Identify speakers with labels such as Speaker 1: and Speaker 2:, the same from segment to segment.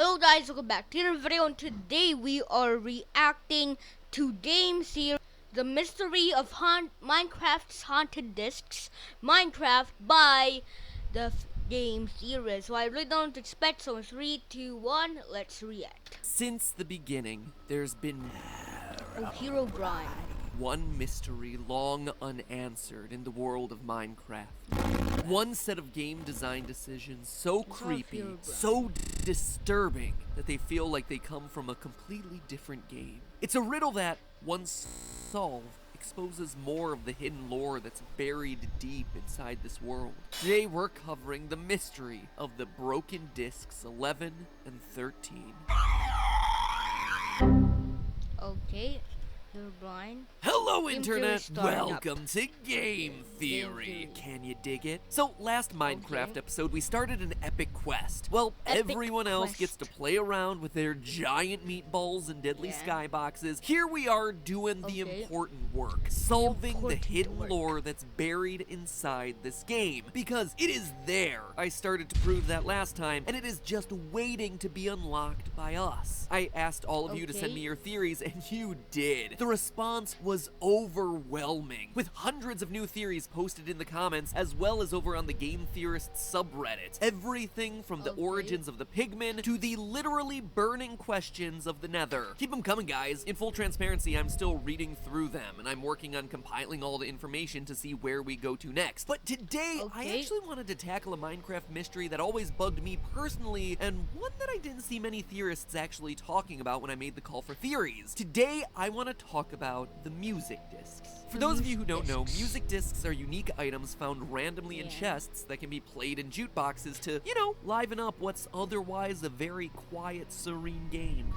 Speaker 1: Hello guys, welcome back to another video, and today we are reacting to game series The Mystery of Minecraft's Haunted Discs, Minecraft by the game series. So I really don't expect, so in 3, 2, 1, let's react.
Speaker 2: Since the beginning, there's been
Speaker 1: Hero Grind.
Speaker 2: one mystery long unanswered in the world of Minecraft. One set of game design decisions so creepy, so disturbing, that they feel like they come from a completely different game. It's a riddle that, once solved, exposes more of the hidden lore that's buried deep inside this world. Today we're covering the mystery of the broken discs 11 and 13.
Speaker 1: Okay, Hero Grind.
Speaker 2: Hello
Speaker 1: Game
Speaker 2: Internet,
Speaker 1: Theory starting up.
Speaker 2: welcome to Game Theory. Can you dig it? So last Minecraft
Speaker 1: Okay.
Speaker 2: episode we started an epic quest. Well,
Speaker 1: Epic
Speaker 2: everyone else
Speaker 1: quest.
Speaker 2: gets to play around with their giant meatballs and deadly skyboxes. Here we are doing the
Speaker 1: Okay.
Speaker 2: important work, solving the
Speaker 1: important
Speaker 2: hidden
Speaker 1: work.
Speaker 2: lore that's buried inside this game. Because it is there. I started to prove that last time, and it is just waiting to be unlocked by us. I asked all of you to send
Speaker 1: Okay.
Speaker 2: me your theories, and you did. The response was overwhelming, with hundreds of new theories posted in the comments, as well as over on the Game Theorists subreddit. Everything from the origins of the pigmen to the literally burning questions of the nether. Keep them coming, guys. In full transparency, I'm still reading through them, and I'm working on compiling all the information to see where we go to next. But today, I actually wanted to tackle a Minecraft mystery that always bugged me personally, and one that I didn't see many theorists actually talking about when I made the call for theories. Today, I want to talk about the music discs. For those of you who don't know, music discs are unique items found randomly in chests that can be played in jukeboxes to, you know, liven up what's otherwise a very quiet, serene game.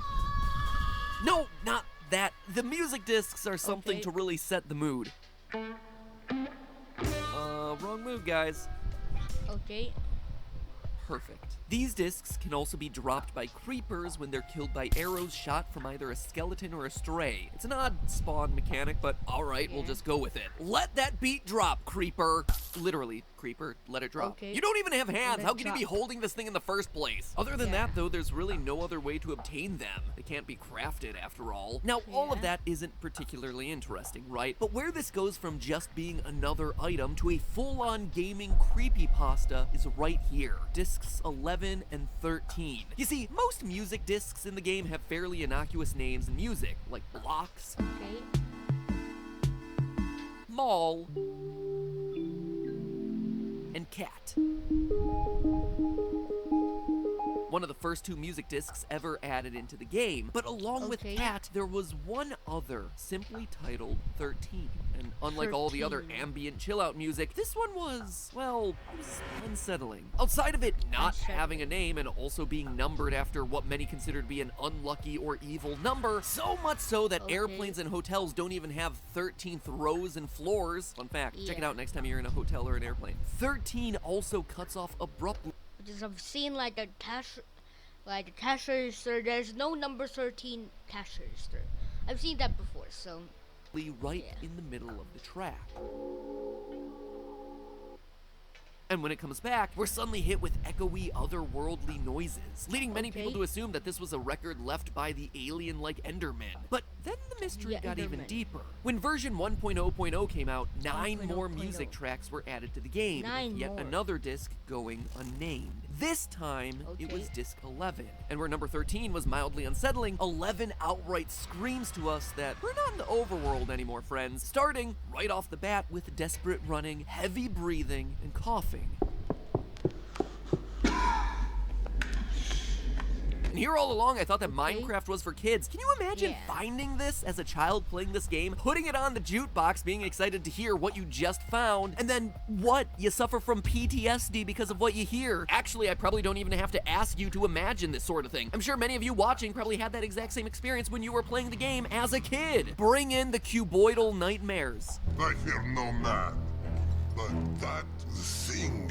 Speaker 2: No, not that. The music discs are something to really set the mood. Wrong move, guys.
Speaker 1: Okay.
Speaker 2: Perfect. These discs can also be dropped by creepers when they're killed by arrows shot from either a skeleton or a stray. It's an odd spawn mechanic, but alright, we'll just go with it. Let that beat drop, creeper. Literally, creeper, let it drop.
Speaker 1: Okay.
Speaker 2: You don't even have hands.
Speaker 1: Let
Speaker 2: How
Speaker 1: it
Speaker 2: can you be
Speaker 1: drop.
Speaker 2: holding this thing in the first place? Other than that, though, there's really no other way to obtain them. They can't be crafted, after all. Now, all of that isn't particularly interesting, right? But where this goes from just being another item to a full-on gaming creepypasta is right here. Discs 11 and 13. You see, most music discs in the game have fairly innocuous names in music, like Blocks, Mall, and Cat. One of the first two music discs ever added into the game, but along with Cat, there was one other, simply titled 13. And unlike all the other ambient chill-out music, this one was, well, it was unsettling. Outside of it not having a name and also being numbered after what many consider to be an unlucky or evil number, so much so that airplanes and hotels don't even have 13th rows and floors. Fun fact, check it out next time you're in a hotel or an airplane. 13 also cuts off abruptly.
Speaker 1: Because I've seen like a cash register. There's no number 13 cash register. I've seen that before, so
Speaker 2: right in the middle of the track. And when it comes back, we're suddenly hit with echoey, otherworldly noises, leading many people to assume that this was a record left by the alien-like Endermen. But then the mystery got even deeper. When version 1.0.0 came out, 9 more music tracks were added to the game, with yet another disc going unnamed. This time, it was disc 11. And where number 13 was mildly unsettling, 11 outright screams to us that we're not in the overworld anymore, friends, starting right off the bat with desperate running, heavy breathing, and coughing. And here all along, I thought that Minecraft was for kids. Can you imagine finding this as a child playing this game, putting it on the jukebox, being excited to hear what you just found, and then what? You suffer from PTSD because of what you hear. Actually, I probably don't even have to ask you to imagine this sort of thing. I'm sure many of you watching probably had that exact same experience when you were playing the game as a kid. Bring in the cuboidal nightmares.
Speaker 3: I fear no man, but that thing,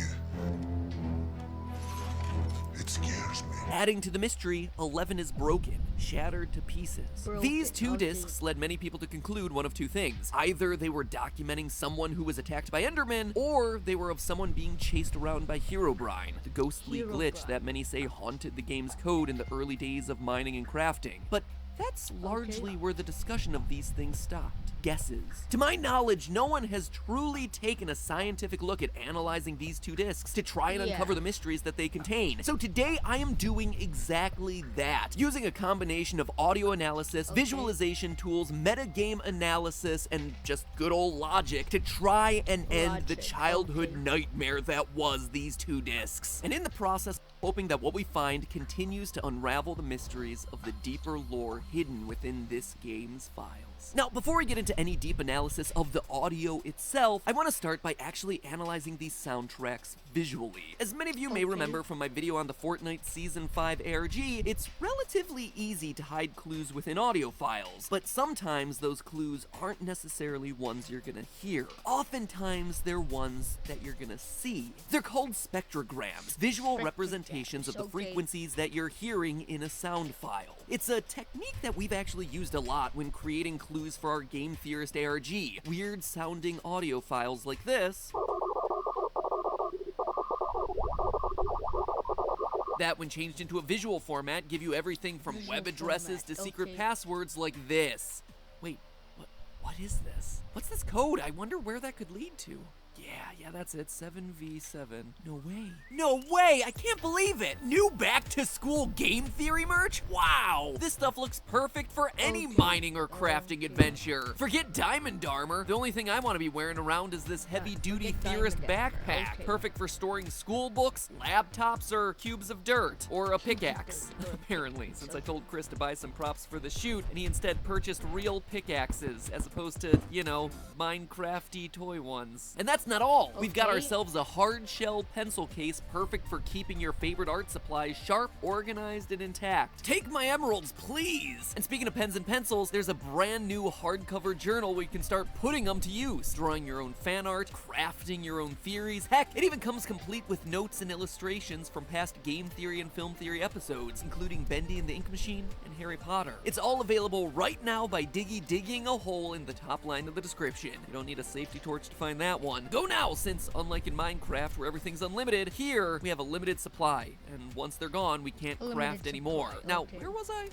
Speaker 3: it scares me.
Speaker 2: Adding to the mystery, 11 is broken, shattered to pieces. These two discs led many people to conclude one of two things. Either they were documenting someone who was attacked by Endermen, or they were of someone being chased around by Herobrine, the ghostly glitch that many say haunted the game's code in the early days of mining and crafting. But that's largely where the discussion of these things stopped. Guesses. To my knowledge, no one has truly taken a scientific look at analyzing these two discs to try and uncover the mysteries that they contain. So today I am doing exactly that, using a combination of audio analysis, visualization tools, metagame analysis, and just good old logic to try and end the childhood nightmare that was these two discs. And in the process, hoping that what we find continues to unravel the mysteries of the deeper lore hidden within this game's files. Now, before we get into any deep analysis of the audio itself, I want to start by actually analyzing these soundtracks visually. As many of you may remember from my video on the Fortnite Season 5 ARG, it's relatively easy to hide clues within audio files, but sometimes those clues aren't necessarily ones you're gonna hear. Oftentimes, they're ones that you're gonna see. They're called spectrograms, visual representations of the frequencies that you're hearing in a sound file. It's a technique that we've actually used a lot when creating clues for our Game Theorist ARG. Weird sounding audio files like this that, when changed into a visual format, give you everything from web addresses to secret passwords like this. Wait, what is this? What's this code? I wonder where that could lead to. Yeah, that's it. 7v7. No way. No way! I can't believe it! New back to school game theory merch? Wow! This stuff looks perfect for any mining or crafting adventure. Forget diamond armor. The only thing I want to be wearing around is this heavy-duty theorist backpack. Perfect for storing school books, laptops, or cubes of dirt. Or a pickaxe, apparently, since I told Chris to buy some props for the shoot, and he instead purchased real pickaxes, as opposed to, you know, Minecrafty toy ones. And that's not all. We've got ourselves a hard shell pencil case perfect for keeping your favorite art supplies sharp, organized, and intact. Take my emeralds, please! And speaking of pens and pencils, there's a brand new hardcover journal where you can start putting them to use, drawing your own fan art, crafting your own theories. Heck, it even comes complete with notes and illustrations from past game theory and film theory episodes, including Bendy and the Ink Machine and Harry Potter. It's all available right now by digging a hole in the top line of the description. You don't need a safety torch to find that one. Go now, since unlike in Minecraft where everything's unlimited, here we have a limited supply, and once they're gone, we can't craft anymore. Now, where was I?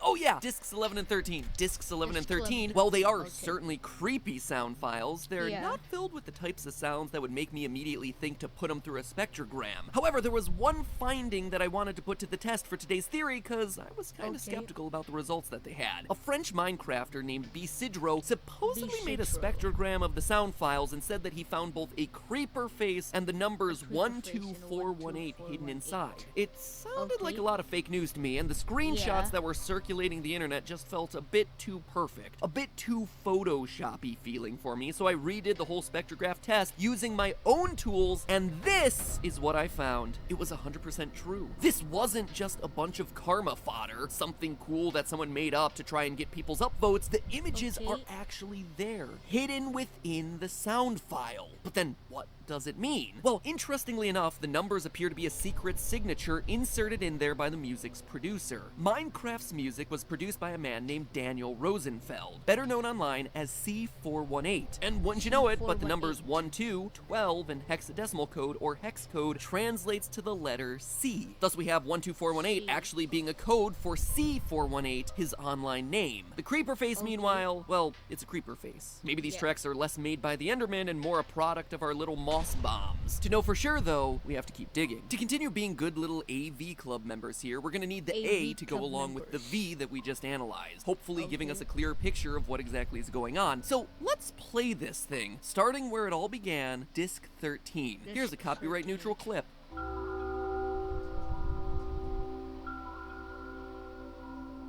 Speaker 2: Oh yeah, discs 11 and 13. Discs 11 and 13, while they are certainly creepy sound files, they're not filled with the types of sounds that would make me immediately think to put them through a spectrogram. However, there was one finding that I wanted to put to the test for today's theory, because I was kind of skeptical about the results that they had. A French Minecrafter named Bisidro supposedly made a spectrogram of the sound files and said that he found both a creeper face and the numbers 12418 hidden inside. It sounded like a lot of fake news to me, and the screenshots that were circulating the internet just felt a bit too perfect, a bit too Photoshoppy feeling for me, so I redid the whole spectrograph test using my own tools, and this is what I found. It was 100% true. This wasn't just a bunch of karma fodder, something cool that someone made up to try and get people's upvotes. The images are actually there, hidden within the sound file. But then what does it mean? Well, interestingly enough, the numbers appear to be a secret signature inserted in there by the music's producer. Minecraft's music was produced by a man named Daniel Rosenfeld, better known online as C418. And wouldn't you know it, but the numbers 1, 2, 12, and hexadecimal code, or hex code, translates to the letter C. Thus we have 12418 actually being a code for C418, his online name. The creeper face, meanwhile, well, it's a creeper face. Maybe these tracks are less made by the Enderman and more a product of our little moss bombs. To know for sure, though, we have to keep digging. To continue being good little AV Club members here, we're gonna need the A to go along with the V that we just analyzed, hopefully giving us a clearer picture of what exactly is going on. So let's play this thing, starting where it all began, disc 13. Here's a copyright neutral clip.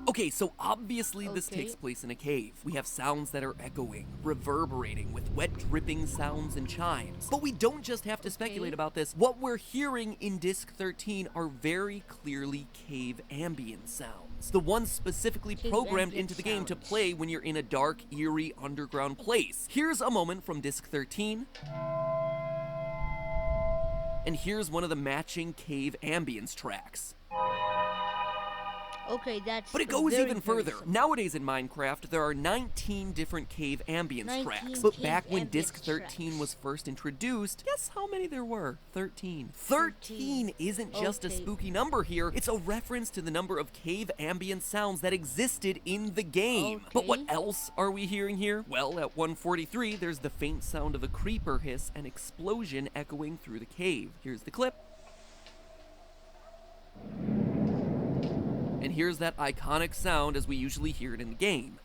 Speaker 2: Okay, so obviously this takes place in a cave. We have sounds that are echoing, reverberating, with wet dripping sounds and chimes. But we don't just have to speculate about this. What we're hearing in disc 13 are very clearly cave ambient sounds. The ones specifically programmed into the game to play when you're in a dark, eerie, underground place. Here's a moment from disc 13. And here's one of the matching cave ambience tracks.
Speaker 1: Okay, that's
Speaker 2: But it goes
Speaker 1: very,
Speaker 2: even
Speaker 1: very
Speaker 2: further.
Speaker 1: simple.
Speaker 2: Nowadays in Minecraft, there are 19 different cave ambience
Speaker 1: 19
Speaker 2: tracks. But
Speaker 1: cave
Speaker 2: back when
Speaker 1: ambience
Speaker 2: Disc 13
Speaker 1: tracks.
Speaker 2: was first introduced, guess how many there were? 13. 13 isn't just a
Speaker 1: Okay.
Speaker 2: spooky number here, it's a reference to the number of cave ambient sounds that existed in the game. But what
Speaker 1: Okay.
Speaker 2: else are we hearing here? Well, at 143, there's the faint sound of a creeper hiss and explosion echoing through the cave. Here's the clip. And here's that iconic sound as we usually hear it in the game.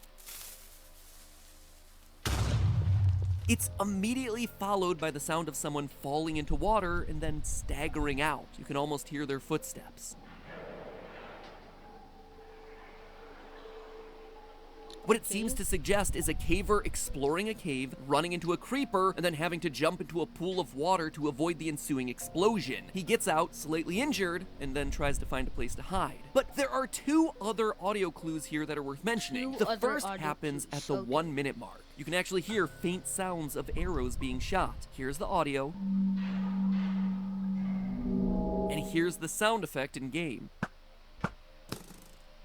Speaker 2: It's immediately followed by the sound of someone falling into water and then staggering out. You can almost hear their footsteps. What it seems to suggest is a caver exploring a cave, running into a creeper, and then having to jump into a pool of water to avoid the ensuing explosion. He gets out, slightly injured, and then tries to find a place to hide. But there are two other audio clues here that are worth mentioning.
Speaker 1: Two
Speaker 2: The
Speaker 1: other
Speaker 2: first
Speaker 1: audio
Speaker 2: happens
Speaker 1: clues,
Speaker 2: at the
Speaker 1: okay.
Speaker 2: 1 minute mark. You can actually hear faint sounds of arrows being shot. Here's the audio. And here's the sound effect in game.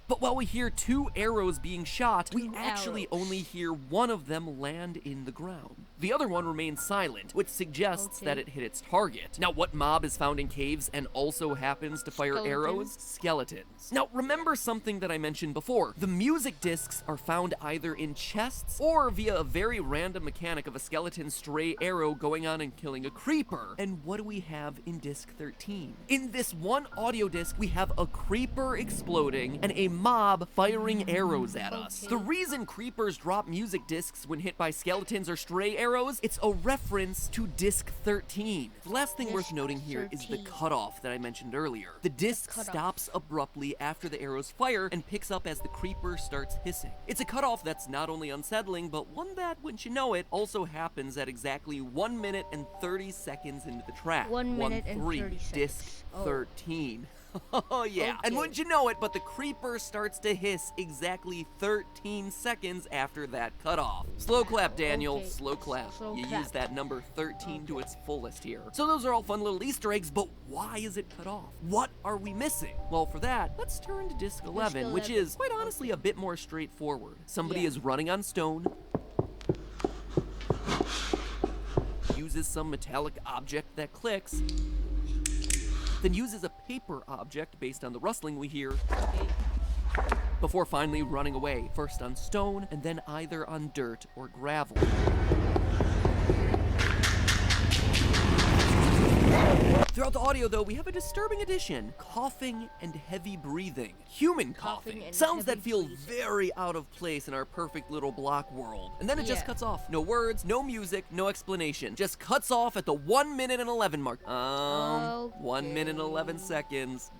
Speaker 2: But while we hear two arrows being shot, we actually only hear one of them land in the ground. The other one remains silent, which suggests that it hit its target. Now, what mob is found in caves and also happens to fire arrows? Skeletons. Now, remember something that I mentioned before. The music discs are found either in chests or via a very random mechanic of a skeleton's stray arrow going on and killing a creeper. And what do we have in disc 13? In this one audio disc, we have a creeper exploding and a mob firing arrows at us. The reason creepers drop music discs when hit by skeletons or stray arrows, it's a reference to disc 13. The last thing worth noting here is the cutoff that I mentioned earlier. The disc stops abruptly after the arrows fire and picks up as the creeper starts hissing. It's a cutoff that's not only unsettling, but one that, wouldn't you know it, also happens at exactly 1 minute and 30 seconds into the track.
Speaker 1: 1 minute and 30 seconds.
Speaker 2: Disc 13. Oh yeah,
Speaker 1: Okay.
Speaker 2: and wouldn't you know it, but the creeper starts to hiss exactly 13 seconds after that cutoff. Slow clap, Daniel,
Speaker 1: Okay.
Speaker 2: slow clap.
Speaker 1: Slow
Speaker 2: You
Speaker 1: clap.
Speaker 2: use that number 13 to its fullest here. So those are all fun little Easter eggs, but why is it cut off? What are we missing? Well, for that, let's turn to disc 11, which is, quite honestly, a bit more straightforward. Somebody is running on stone, uses some metallic object that clicks, then uses a paper object based on the rustling we hear, before finally running away, first on stone and then either on dirt or gravel. Throughout the audio, though, we have a disturbing addition: coughing and heavy breathing. Human coughing.
Speaker 1: and
Speaker 2: Sounds that
Speaker 1: heavy
Speaker 2: feel
Speaker 1: breathing.
Speaker 2: very out of place in our perfect little block world. And then it just
Speaker 1: Yeah.
Speaker 2: cuts off. No words, no music, no explanation. Just cuts off at the 1 minute and 11 mark. 1 minute and 11 seconds.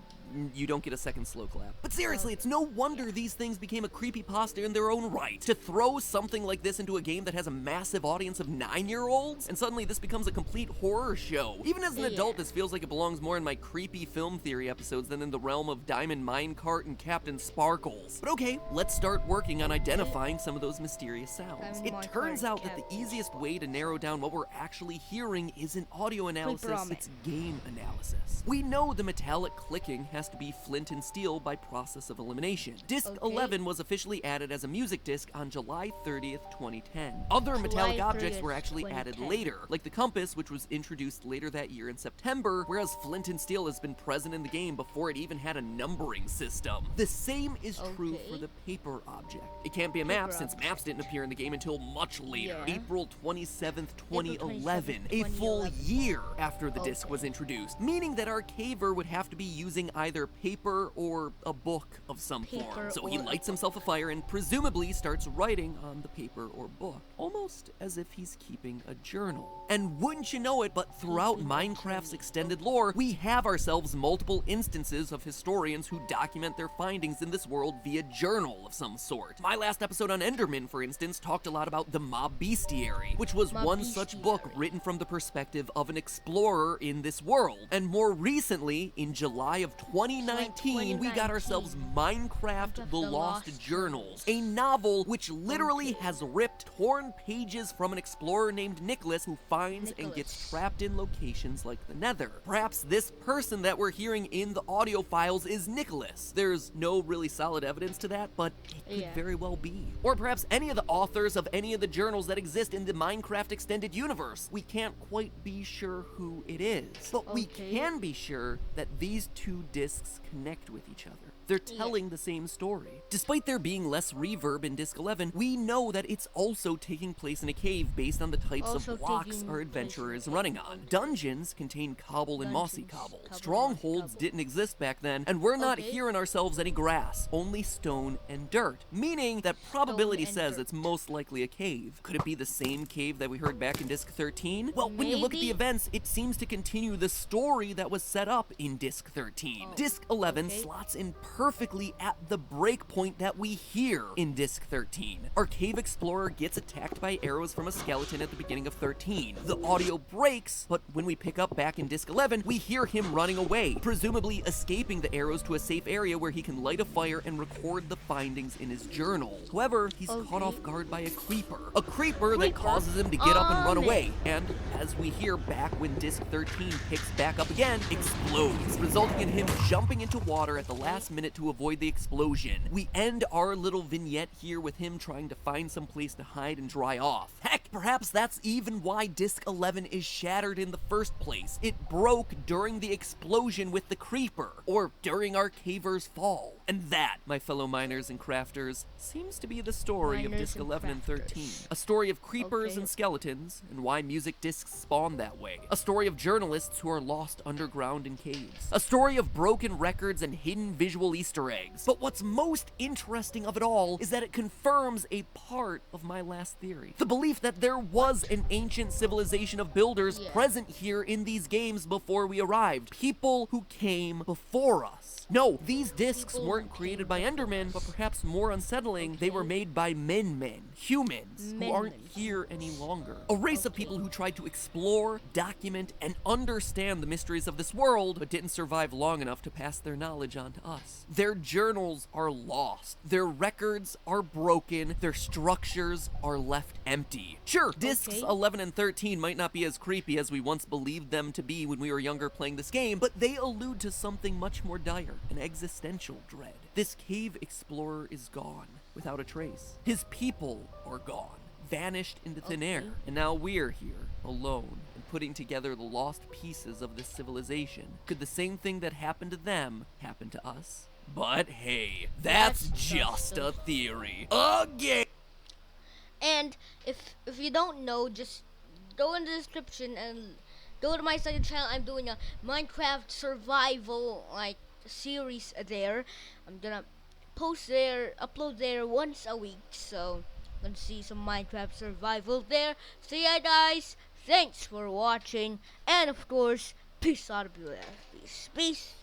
Speaker 2: You don't get a second slow clap. But seriously, it's no wonder these things became a creepypasta in their own right. To throw something like this into a game that has a massive audience of 9-year-olds, and suddenly this becomes a complete horror show. Even as an adult, this feels like it belongs more in my creepy film theory episodes than in the realm of Diamond Minecart and Captain Sparkles. But okay, let's start working on identifying some of those mysterious sounds. It turns out that the easiest way to narrow down what we're actually hearing isn't audio analysis, it's game analysis. We know the metallic clicking has to be flint and steel by process of elimination. Disc 11 was officially added as a music disc on July 30th, 2010. Other metallic objects were actually added later, like the compass, which was introduced later that year in September, whereas flint and steel has been present in the game before it even had a numbering system. The same is true for the paper object. It can't be a map since maps didn't appear in the game until much later, April 27th, 2011, a full year after the disc was introduced, meaning that our caver would have to be using either paper or a book of some form. So he lights himself a fire and presumably starts writing on the paper or book, almost as if he's keeping a journal. And wouldn't you know it, but throughout Minecraft's extended lore, we have ourselves multiple instances of historians who document their findings in this world via journal of some sort. My last episode on Enderman, for instance, talked a lot about the Mob Bestiary, which was one such book written from the perspective of an explorer in this world. And more recently, in July of 2019, we got ourselves Minecraft The Lost Journals, a novel which literally has ripped, torn pages from an explorer named Nicholas who finds and gets trapped in locations like the Nether. Perhaps this person that we're hearing in the audio files is Nicholas. There's no really solid evidence to that, but it could very well be. Or perhaps any of the authors of any of the journals that exist in the Minecraft extended universe. We can't quite be sure who it is, but we can be sure that these two discs connect with each other. They're telling the same story. Despite there being less reverb in Disc 11, we know that it's also taking place in a cave based on the types of blocks our adventurer is running on. Dungeons contain cobble and mossy cobble. Strongholds didn't exist back then, and we're not hearing ourselves any grass, only stone and dirt, meaning that probability says it's most likely a cave. Could it be the same cave that we heard back in Disc 13? Well, when you look at the events, it seems to continue the story that was set up in Disc 13. Disc 11 slots in perfectly at the break point that we hear in Disc 13. Our cave explorer gets attacked by arrows from a skeleton at the beginning of 13. The audio breaks, but when we pick up back in Disc 11, we hear him running away, presumably escaping the arrows to a safe area where he can light a fire and record the findings in his journal. However, he's caught off guard by a creeper. A creeper that causes him to get up and run away, and as we hear back when Disc 13 picks back up again, explodes, resulting in him jumping into water at the last minute to avoid the explosion. We end our little vignette here with him trying to find some place to hide and dry off. Heck, perhaps that's even why Disc 11 is shattered in the first place. It broke during the explosion with the creeper, or during our caver's fall. And that, my fellow miners and crafters, seems to be the story of Disc 11 and 13. A story of creepers and skeletons, and why music discs spawn that way. A story of journalists who are lost underground in caves. A story of broken records and hidden visual Easter eggs. But what's most interesting of it all is that it confirms a part of my last theory. The belief that there was an ancient civilization of builders present here in these games before we arrived. People who came before us. No, these discs weren't created by Endermen, but perhaps more unsettling, they were made by humans, who aren't here any longer. A race of people who tried to explore, document, and understand the mysteries of this world, but didn't survive long enough to pass their knowledge on to us. Their journals are lost, their records are broken, their structures are left empty. Sure, discs 11 and 13 might not be as creepy as we once believed them to be when we were younger playing this game, but they allude to something much more dire, an existential dread. This cave explorer is gone, without a trace. His people are gone, vanished into thin air, and now we're here, alone, and putting together the lost pieces of this civilization. Could the same thing that happened to them happen to us? But hey, that's just a theory. Again!
Speaker 1: And if you don't know, just go in the description and go to my second channel. I'm doing a Minecraft survival series there. I'm gonna upload there once a week, so gonna see some Minecraft survival there. So yeah, guys, thanks for watching, and of course, peace out of you there. Peace.